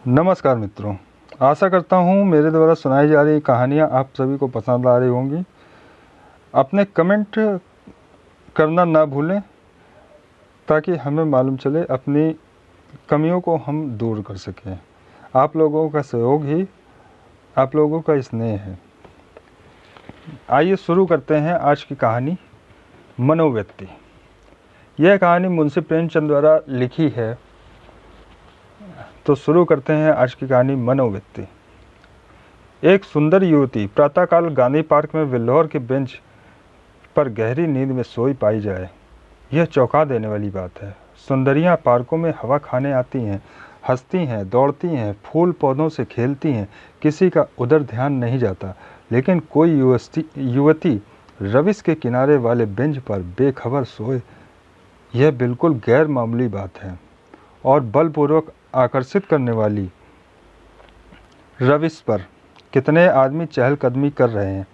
नमस्कार मित्रों, आशा करता हूँ मेरे द्वारा सुनाई जा रही कहानियाँ आप सभी को पसंद आ रही होंगी। अपने कमेंट करना ना भूलें ताकि हमें मालूम चले अपनी कमियों को हम दूर कर सकें। आप लोगों का सहयोग ही आप लोगों का स्नेह है। आइए शुरू करते हैं आज की कहानी, मनोव्यक्ति। यह कहानी मुंशी प्रेमचंद द्वारा लिखी है। तो शुरू करते हैं आज की कहानी, मनोव्यक्ति। एक सुंदर युवती प्रातःकाल गांधी पार्क में विल्होर के बेंच पर गहरी नींद में सोई पाई जाए, यह चौंका देने वाली बात है। सुंदरियां पार्कों में हवा खाने आती हैं, हंसती हैं, दौड़ती हैं, फूल पौधों से खेलती हैं, किसी का उधर ध्यान नहीं जाता। लेकिन कोई युवती रविश के किनारे वाले बेंच पर बेखबर सोए, यह बिल्कुल गैर मामूली बात है और बलपूर्वक आकर्षित करने वाली। रविश पर कितने आदमी चहलकदमी कर रहे हैं,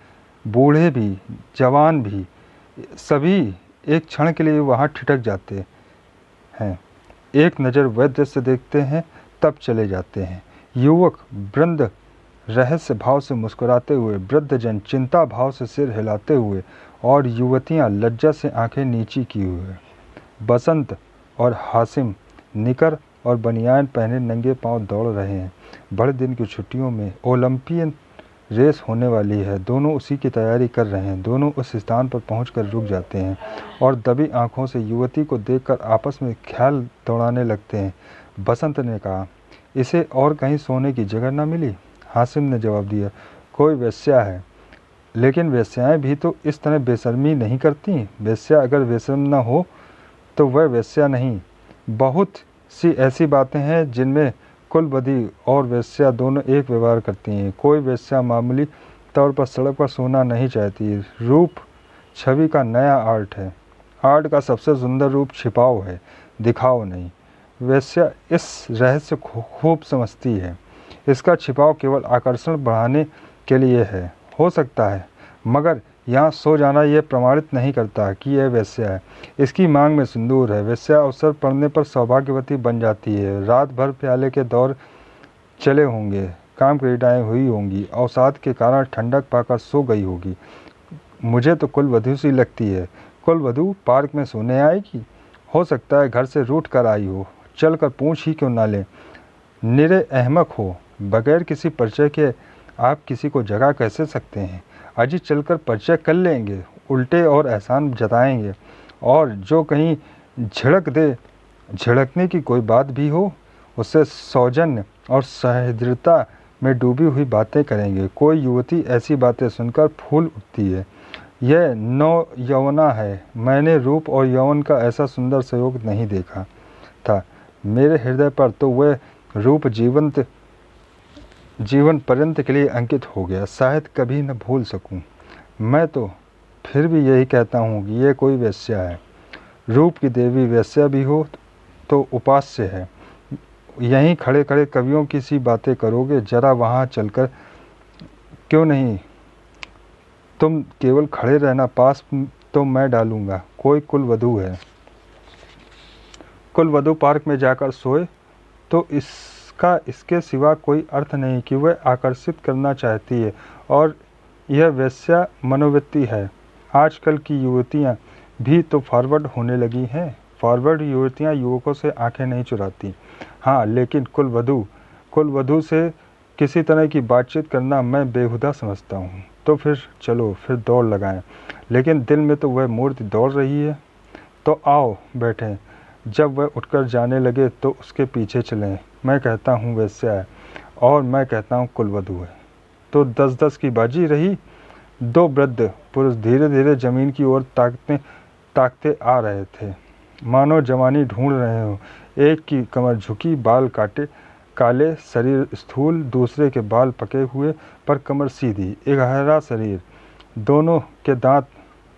बूढ़े भी जवान भी, सभी एक क्षण के लिए वहाँ ठिठक जाते हैं। एक नज़र वैद्य से देखते हैं, तब चले जाते हैं। युवक वृंद रहस्य भाव से मुस्कुराते हुए, वृद्धजन चिंता भाव से सिर हिलाते हुए और युवतियाँ लज्जा से आंखें नीची किए हुए। बसंत और हासिम निकर और बनियान पहने नंगे पांव दौड़ रहे हैं। बड़े दिन की छुट्टियों में ओलंपियन रेस होने वाली है। दोनों उसी की तैयारी कर रहे हैं। दोनों उस स्थान पर पहुंचकर रुक जाते हैं और दबी आंखों से युवती को देखकर आपस में ख्याल दौड़ाने लगते हैं। बसंत ने कहा, इसे और कहीं सोने की जगह न मिली? हासिम ने जवाब दिया, कोई वेश्या है। लेकिन वेश्याएं भी तो इस तरह बेशर्मी नहीं करती। वेश्या अगर बेशर्म न हो तो वह वेश्या नहीं। बहुत सी ऐसी बातें हैं जिनमें कुलवधी और वेश्या दोनों एक व्यवहार करती हैं। कोई वेश्या मामूली तौर पर सड़क पर सोना नहीं चाहती। रूप छवि का नया आर्ट है। आर्ट का सबसे सुंदर रूप छिपाव है, दिखाओ नहीं। वेश्या इस रहस्य को खूब समझती है। इसका छिपाव केवल आकर्षण बढ़ाने के लिए है, हो सकता है, मगर यहाँ सो जाना यह प्रमाणित नहीं करता कि यह वेश्या है। इसकी मांग में सिंदूर है। वेश्या अवसर पड़ने पर सौभाग्यवती बन जाती है। रात भर प्याले के दौर चले होंगे, काम क्रीडाएँ हुई होंगी, अवसाद के कारण ठंडक पाकर सो गई होगी। मुझे तो कुलवधू सी लगती है। कुलवधू पार्क में सोने आएगी? हो सकता है घर से रूठ कर आई हो। चल कर पूछ ही क्यों ना लें। निरे अहमक हो, बगैर किसी परिचय के आप किसी को जगा कैसे सकते हैं? अजी चलकर परिचय कर लेंगे, उल्टे और एहसान जताएंगे, और जो कहीं झिड़क दे, झिड़कने की कोई बात भी हो, उससे सौजन्य और सहृदयता में डूबी हुई बातें करेंगे। कोई युवती ऐसी बातें सुनकर फूल उठती है। यह नौ यौवना है। मैंने रूप और यौवन का ऐसा सुंदर संयोग नहीं देखा था। मेरे हृदय पर तो वह रूप जीवन पर्यंत के लिए अंकित हो गया, शायद कभी न भूल सकूं। मैं तो फिर भी यही कहता हूँ कि यह कोई वेश्या है। रूप की देवी वेश्या भी हो तो उपास्य है। यहीं खड़े खड़े कवियों की सी बातें करोगे, जरा वहाँ चलकर क्यों नहीं? तुम केवल खड़े रहना, पास तो मैं डालूंगा। कोई कुलवधू है। कुलवधू पार्क में जाकर सोए तो इसके सिवा कोई अर्थ नहीं कि वह आकर्षित करना चाहती है, और यह वेश्या मनोवृत्ति है। आजकल की युवतियां भी तो फॉरवर्ड होने लगी हैं। फॉरवर्ड युवतियां युवकों से आंखें नहीं चुराती। हाँ, लेकिन कुलवधू से किसी तरह की बातचीत करना मैं बेहुदा समझता हूँ। तो फिर चलो, फिर दौड़ लगाएं। लेकिन दिल में तो वह मूर्ति दौड़ रही है। तो आओ बैठें। जब वह उठकर जाने लगे तो उसके पीछे चलें। मैं कहता हूँ वेश्या है और मैं कहता हूँ कुलवधू है। तो 10-10 की बाजी रही। दो वृद्ध पुरुष धीरे धीरे जमीन की ओर ताकते आ रहे थे, मानो जवानी ढूंढ रहे हो। एक की कमर झुकी, बाल काले, शरीर स्थूल, दूसरे के बाल पके हुए पर कमर सीधी, एक गहरा शरीर। दोनों के दांत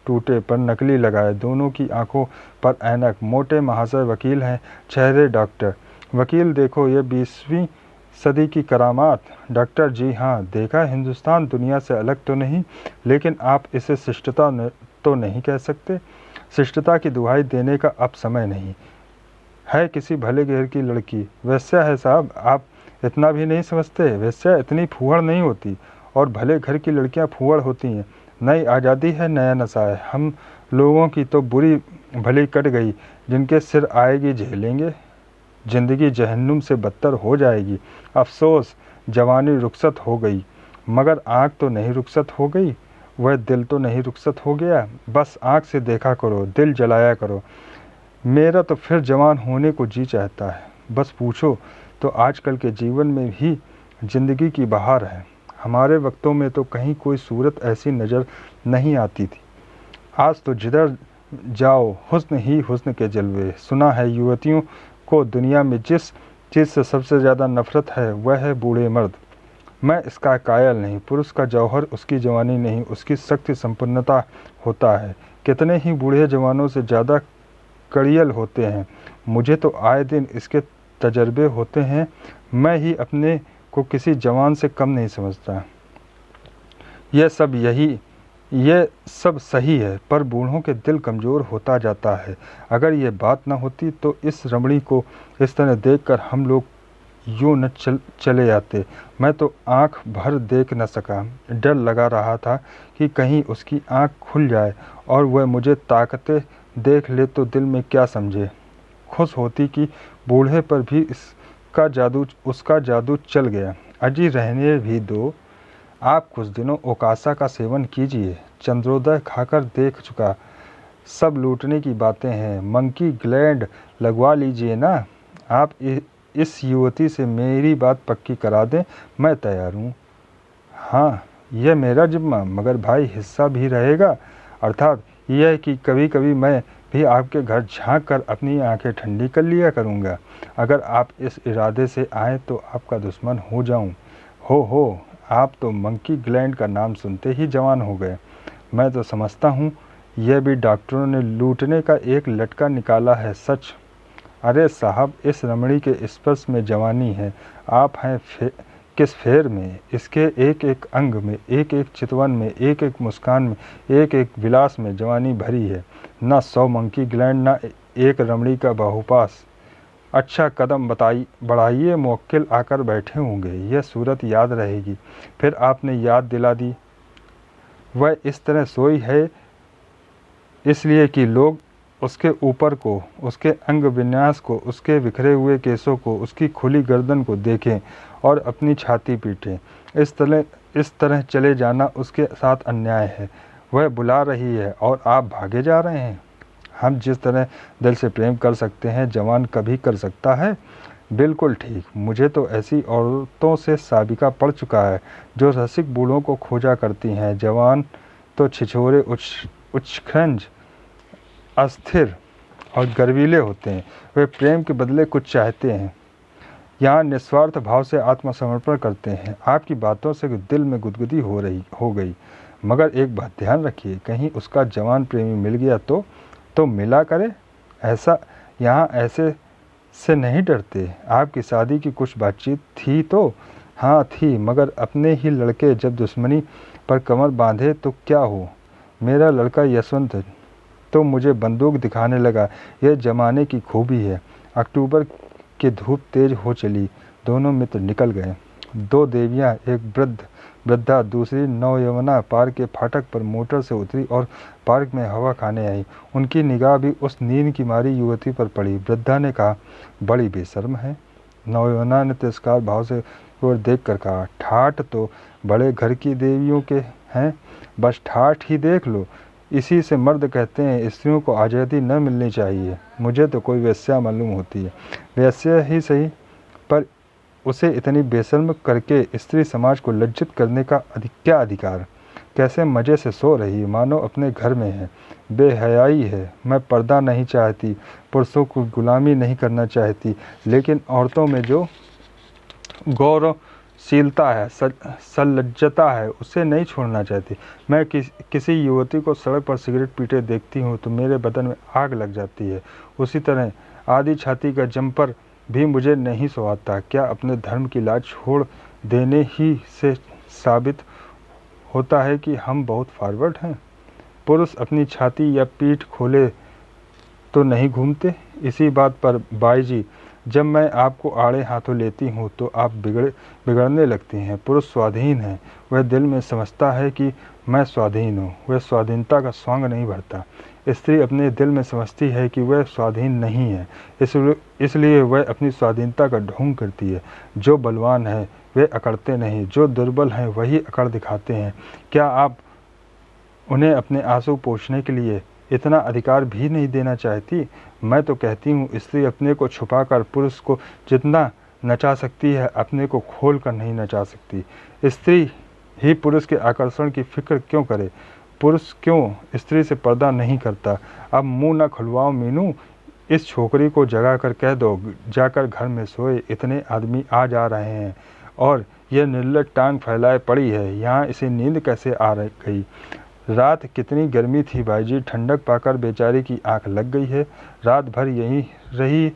टूटे पर नकली लगाए, दोनों की आंखों पर ऐनक। मोटे महाशय वकील हैं, चेहरे डॉक्टर। वकील, देखो ये 20वीं सदी की करामात। डॉक्टर, जी हाँ देखा। हिंदुस्तान दुनिया से अलग तो नहीं, लेकिन आप इसे शिष्टता तो नहीं कह सकते। शिष्टता की दुहाई देने का अब समय नहीं है। किसी भले घर की लड़की वेश्या है साहब। आप इतना भी नहीं समझते? वेश्या इतनी फूहड़ नहीं होती, और भले घर की लड़कियां फूहड़ होती हैं। नई आज़ादी है, नया नशा है। हम लोगों की तो बुरी भली कट गई, जिनके सिर आएगी झेलेंगे। ज़िंदगी जहन्नुम से बदतर हो जाएगी। अफसोस, जवानी रुखसत हो गई, मगर आँख तो नहीं रुखसत हो गई, वह दिल तो नहीं रुखसत हो गया। बस आँख से देखा करो, दिल जलाया करो। मेरा तो फिर जवान होने को जी चाहता है। बस पूछो तो आजकल के जीवन में भी ज़िंदगी की बहार है। हमारे वक्तों में तो कहीं कोई सूरत ऐसी नज़र नहीं आती थी। आज तो जिधर जाओ हुस्न ही हुस्न के जलवे। सुना है युवतियों को दुनिया में जिस चीज़ से सबसे ज़्यादा नफ़रत है वह है बूढ़े मर्द। मैं इसका कायल नहीं। पुरुष का जौहर उसकी जवानी नहीं, उसकी शक्ति संपन्नता होता है। कितने ही बूढ़े जवानों से ज़्यादा कड़ियल होते हैं। मुझे तो आए दिन इसके तजर्बे होते हैं। मैं ही अपने को किसी जवान से कम नहीं समझता। यह सब सही है, पर बूढ़ों के दिल कमज़ोर होता जाता है। अगर ये बात न होती तो इस रमणी को इस तरह देखकर हम लोग यूँ न चले जाते। मैं तो आँख भर देख न सका। डर लगा रहा था कि कहीं उसकी आँख खुल जाए और वह मुझे ताकते देख ले तो दिल में क्या समझे। खुश होती कि बूढ़े पर भी उसका जादू चल गया। अजी रहने भी दो, आप कुछ दिनों ओकासा का सेवन कीजिए। चंद्रोदय खाकर देख चुका, सब लूटने की बातें हैं। मंकी ग्लैंड लगवा लीजिए ना। आप इस युवती से मेरी बात पक्की करा दें, मैं तैयार हूँ। हाँ, यह मेरा जिम्मा, मगर भाई हिस्सा भी रहेगा। अर्थात यह कि कभी कभी मैं भी आपके घर झांक कर अपनी आंखें ठंडी कर लिया करूँगा। अगर आप इस इरादे से आए तो आपका दुश्मन हो जाऊँ। हो, आप तो मंकी ग्लैंड का नाम सुनते ही जवान हो गए। मैं तो समझता हूँ यह भी डॉक्टरों ने लूटने का एक लटका निकाला है। सच? अरे साहब, इस रमणी के स्पर्श में जवानी है। आप हैं किस फेर में? इसके एक एक अंग में, एक एक चितवन में, एक एक मुस्कान में, एक एक विलास में जवानी भरी है। न 100 मंकी ग्लैंड, न एक रमणी का बाहुपास। अच्छा, कदम बढ़ाइए, मुवक्किल आकर बैठे होंगे। यह सूरत याद रहेगी। फिर आपने याद दिला दी। वह इस तरह सोई है इसलिए कि लोग उसके ऊपर को, उसके अंग विन्यास को, उसके बिखरे हुए केसों को, उसकी खुली गर्दन को देखें और अपनी छाती पीटें। इस तरह चले जाना उसके साथ अन्याय है। वह बुला रही है और आप भागे जा रहे हैं। हम जिस तरह दिल से प्रेम कर सकते हैं, जवान कभी कर सकता है? बिल्कुल ठीक। मुझे तो ऐसी औरतों से साबिका पड़ चुका है जो रसिक बूढ़ों को खोजा करती हैं। जवान तो छिछोरे, उच्छृंज, अस्थिर और गर्वीले होते हैं। वे प्रेम के बदले कुछ चाहते हैं। यहाँ निस्वार्थ भाव से आत्मसमर्पण करते हैं। आपकी बातों से दिल में गुदगुदी हो गई। मगर एक बात ध्यान रखिए, कहीं उसका जवान प्रेमी मिल गया तो मिला करे। ऐसा यहाँ ऐसे से नहीं डरते। आपकी शादी की कुछ बातचीत थी तो? हाँ थी, मगर अपने ही लड़के जब दुश्मनी पर कमर बांधे तो क्या हो। मेरा लड़का यशवंत तो मुझे बंदूक दिखाने लगा। यह जमाने की खूबी है। अक्टूबर की धूप तेज हो चली। दोनों मित्र निकल गए। 2 देवियाँ, एक वृद्धा, दूसरी नौयवना पार्क के फाटक पर मोटर से उतरी और पार्क में हवा खाने आई। उनकी निगाह भी उस नींद की मारी युवती पर पड़ी। वृद्धा ने कहा, बड़ी बेशर्म है। नौयवना ने तिरस्कार भाव से ओर देख कर कहा, ठाठ तो बड़े घर की देवियों के हैं, बस ठाठ ही देख लो। इसी से मर्द कहते हैं स्त्रियों को आज़ादी न मिलनी चाहिए। मुझे तो कोई वेश्या मालूम होती है। वेश्या ही सही, पर उसे इतनी बेशर्म करके स्त्री समाज को लज्जित करने का क्या अधिकार? कैसे मज़े से सो रही, मानो अपने घर में है। बेहयाई है। मैं पर्दा नहीं चाहती, पुरुषों को गुलामी नहीं करना चाहती, लेकिन औरतों में जो गौरवशीलता है, सल्लज्जता है, उसे नहीं छोड़ना चाहती। मैं किसी युवती को सड़क पर सिगरेट पीते देखती हूँ तो मेरे बदन में आग लग जाती है। उसी तरह आधी छाती का जंपर भी मुझे नहीं सुहाता। क्या अपने धर्म की लाज छोड़ देने ही से साबित होता है कि हम बहुत फॉरवर्ड हैं? पुरुष अपनी छाती या पीठ खोले तो नहीं घूमते। इसी बात पर बाई जी जब मैं आपको आड़े हाथों लेती हूँ तो आप बिगड़ने लगती हैं। पुरुष स्वाधीन है, वह दिल में समझता है कि मैं स्वाधीन हूँ, वह स्वाधीनता का स्वांग नहीं भरता। स्त्री अपने दिल में समझती है कि वह स्वाधीन नहीं है, इसलिए वह अपनी स्वाधीनता का ढोंग करती है। जो बलवान है वे अकड़ते नहीं, जो दुर्बल हैं वही अकड़ दिखाते हैं। क्या आप उन्हें अपने आंसू पोंछने के लिए इतना अधिकार भी नहीं देना चाहती? मैं तो कहती हूँ, स्त्री अपने को छुपाकर पुरुष को जितना नचा सकती है, अपने को खोल कर नहीं नचा सकती। स्त्री ही पुरुष के आकर्षण की फिक्र क्यों करे? पुरुष क्यों स्त्री से पर्दा नहीं करता? अब मुंह न खुलवाओ मीनू, इस छोकरी को जगा कर कह दो जाकर घर में सोए। इतने आदमी आ जा रहे हैं और यह निर्लज टांग फैलाए पड़ी है, यहाँ इसे नींद कैसे आ गई? रात कितनी गर्मी थी भाईजी, ठंडक पाकर बेचारी की आंख लग गई है। रात भर यहीं रही,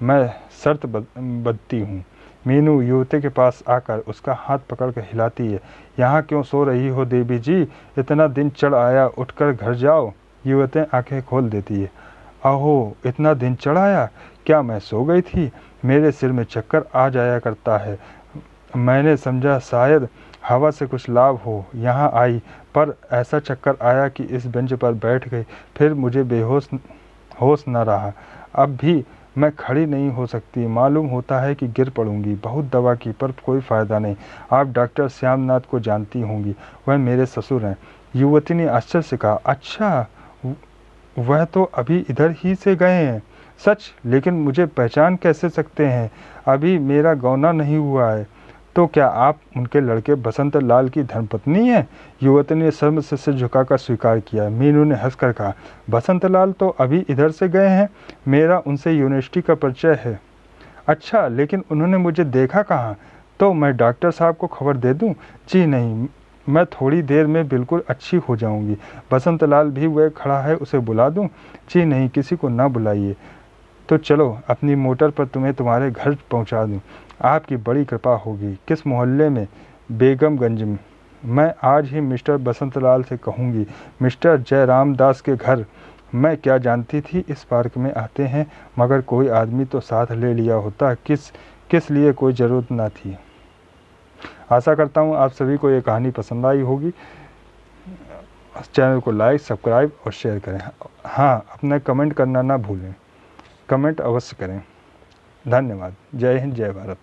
मैं शर्त बदती हूँ। मीनू युवती के पास आकर उसका हाथ पकड़कर हिलाती है। यहाँ क्यों सो रही हो देवी जी, इतना दिन चढ़ आया, उठकर घर जाओ। युवती आंखें खोल देती है। अहो, इतना दिन चढ़ आया, क्या मैं सो गई थी? मेरे सिर में चक्कर आ जाया करता है। मैंने समझा शायद हवा से कुछ लाभ हो, यहाँ आई, पर ऐसा चक्कर आया कि इस बेंच पर बैठ गई, फिर मुझे होश न रहा। अब भी मैं खड़ी नहीं हो सकती, मालूम होता है कि गिर पड़ूंगी। बहुत दवा की पर कोई फ़ायदा नहीं। आप डॉक्टर श्यामनाथ को जानती होंगी, वह मेरे ससुर हैं। युवती ने आश्चर्य से कहा, अच्छा, वह तो अभी इधर ही से गए हैं। सच? लेकिन मुझे पहचान कैसे सकते हैं? अभी मेरा गौना नहीं हुआ है। तो क्या आप उनके लड़के बसंत लाल की धर्मपत्नी हैं? युवती ने शर्म से सिर झुकाकर स्वीकार किया। मीनू ने हंसकर कहा, बसंत लाल तो अभी इधर से गए हैं, मेरा उनसे यूनिवर्सिटी का परिचय है। अच्छा, लेकिन उन्होंने मुझे देखा कहाँ? तो मैं डॉक्टर साहब को खबर दे दूं? जी नहीं, मैं थोड़ी देर में बिल्कुल अच्छी हो जाऊंगी। बसंत लाल भी वह खड़ा है, उसे बुला दूं? जी नहीं, किसी को ना बुलाइए। तो चलो, अपनी मोटर पर तुम्हें तुम्हारे घर पहुंचा दूं। आपकी बड़ी कृपा होगी। किस मोहल्ले में? बेगमगंज में। मैं आज ही मिस्टर बसंतलाल से कहूँगी, मिस्टर जयराम दास के घर। मैं क्या जानती थी इस पार्क में आते हैं, मगर कोई आदमी तो साथ ले लिया होता, किस लिए कोई ज़रूरत ना थी। आशा करता हूँ आप सभी को ये कहानी पसंद आई होगी। चैनल को लाइक, सब्सक्राइब और शेयर करें। हाँ, अपना कमेंट करना ना भूलें, कमेंट अवश्य करें। धन्यवाद। जय हिंद, जय भारत।